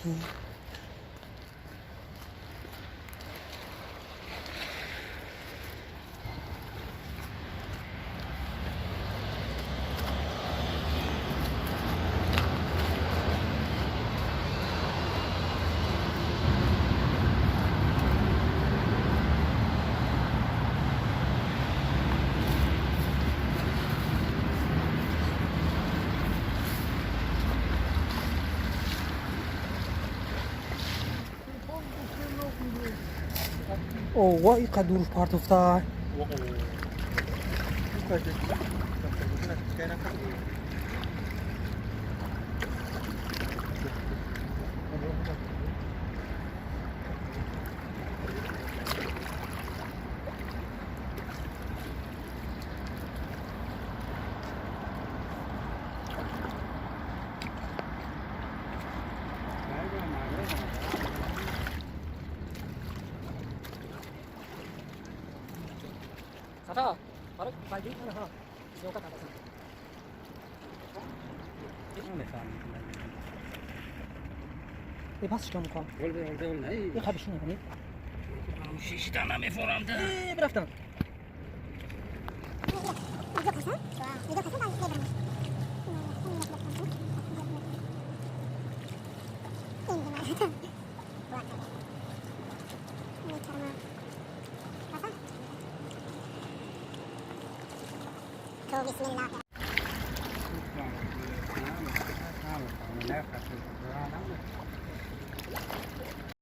اوه وای قد دور پارت افتاد. Sata, baru pagi mana ha? Siapa kata sata? E bas şuna mukam. Oldu ne? E kabişini hani. Şişten mi foramda? E bıraktım. Bismillah.